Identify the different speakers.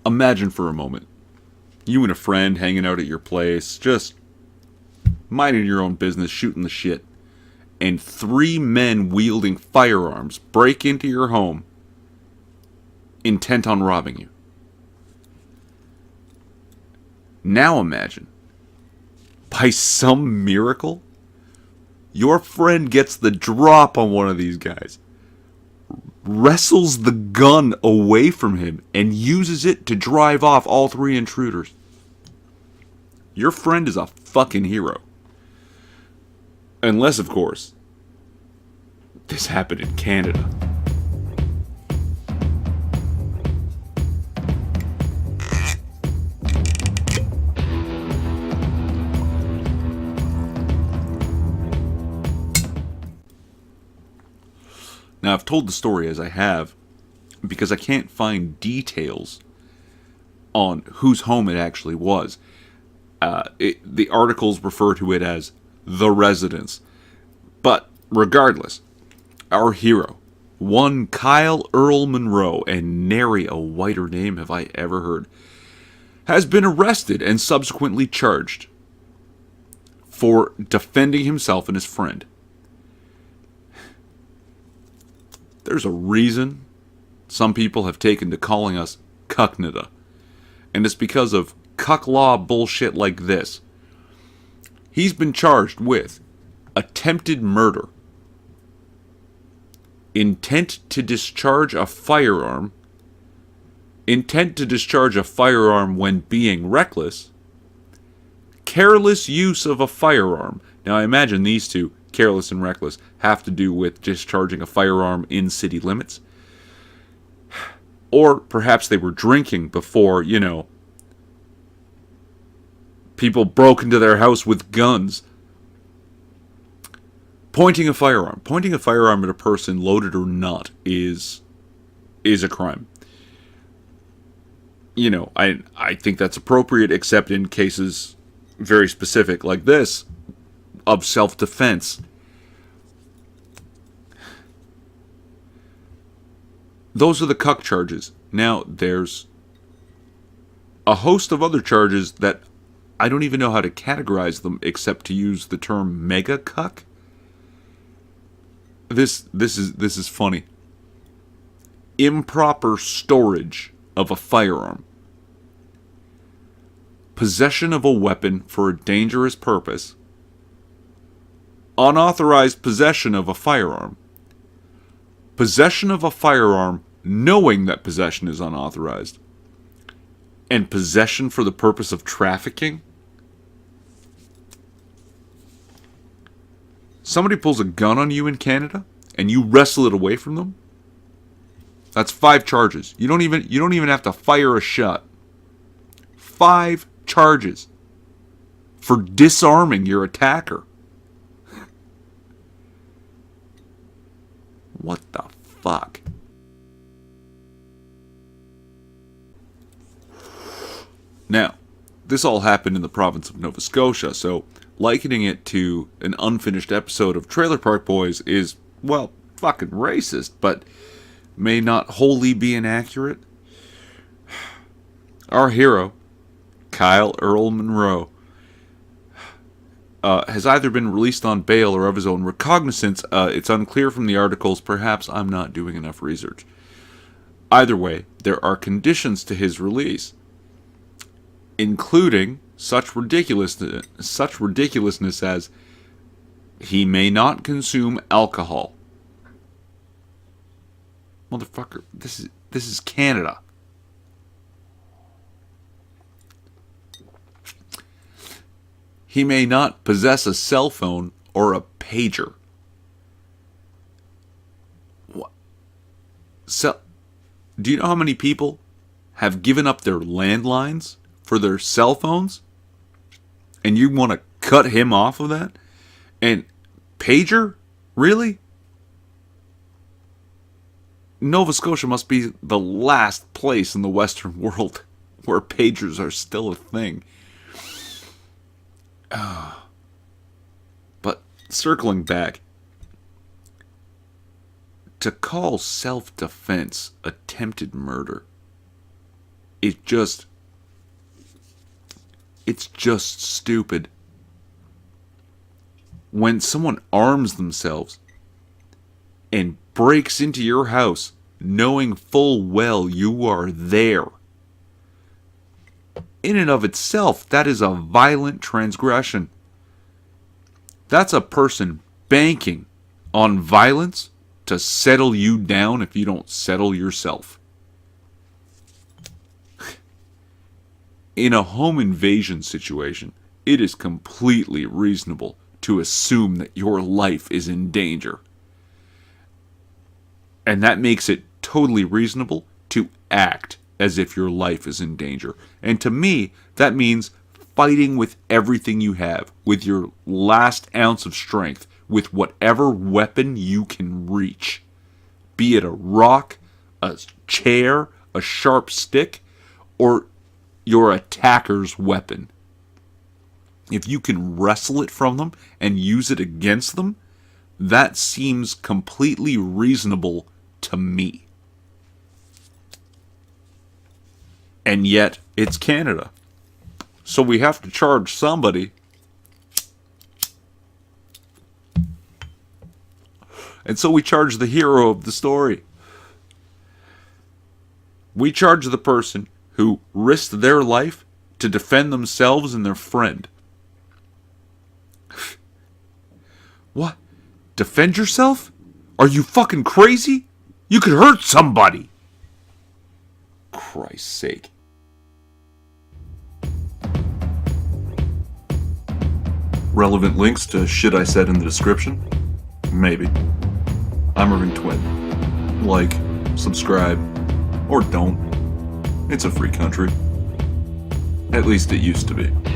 Speaker 1: Imagine for a moment, you and a friend hanging out at your place, just minding your own business, shooting the shit, and three men wielding firearms break into your home, intent on robbing you. Now imagine, by some miracle, your friend gets the drop on one of these guys, wrestles the gun away from him, and uses it to drive off all three intruders. Your friend is a fucking hero. Unless, of course, this happened in Canada. Now, I've told the story as I have because I can't find details on whose home it actually was. The articles refer to it as the residence. But regardless, our hero, one Kyle Earl Monroe, and nary a whiter name have I ever heard, has been arrested and subsequently charged for defending himself and his friend. There's a reason some people have taken to calling us Cucknada, and it's because of cuck law bullshit like this. He's been charged with attempted murder, intent to discharge a firearm, intent to discharge a firearm when being reckless, careless use of a firearm. Now I imagine these two, careless and reckless, have to do with discharging a firearm in city limits. Or perhaps they were drinking before, people broke into their house with guns. Pointing a firearm at a person, loaded or not, is a crime. I think that's appropriate, except in cases very specific like this, of self-defense. Those are the cuck charges. Now, there's a host of other charges that I don't even know how to categorize them except to use the term mega cuck. This is funny. Improper storage of a firearm. Possession of a weapon for a dangerous purpose. Unauthorized possession of a firearm. Possession of a firearm knowing that possession is unauthorized. And possession for the purpose of trafficking. Somebody pulls a gun on you in Canada and you wrestle it away from them. That's 5 charges. You don't even have to fire a shot. 5 charges for disarming your attacker. What the fuck? Now, this all happened in the province of Nova Scotia, so likening it to an unfinished episode of Trailer Park Boys is, well, fucking racist, but may not wholly be inaccurate. Our hero, Kyle Earl Monroe, has either been released on bail or of his own recognizance. It's unclear from the articles. Perhaps I'm not doing enough research. Either way, there are conditions to his release, including such ridiculousness as he may not consume alcohol. Motherfucker, this is Canada. He may not possess a cell phone or a pager. What? Do you know how many people have given up their landlines for their cell phones? And you want to cut him off of that? And pager? Really? Nova Scotia must be the last place in the Western world where pagers are still a thing. But circling back, to call self-defense attempted murder it just, it's just stupid. When someone arms themselves and breaks into your house knowing full well you are there, in and of itself, that is a violent transgression. That's a person banking on violence to settle you down if you don't settle yourself. In a home invasion situation, it is completely reasonable to assume that your life is in danger. And that makes it totally reasonable to act as if your life is in danger. And to me, that means fighting with everything you have, with your last ounce of strength, with whatever weapon you can reach. Be it a rock, a chair, a sharp stick, or your attacker's weapon. If you can wrestle it from them and use it against them, that seems completely reasonable to me. And yet, it's Canada. So we have to charge somebody. And so we charge the hero of the story. We charge the person who risked their life to defend themselves and their friend. What? Defend yourself? Are you fucking crazy? You could hurt somebody. Christ's sake. Relevant links to shit I said in the description? Maybe. I'm Irving Twin. Like, subscribe, or don't. It's a free country. At least it used to be.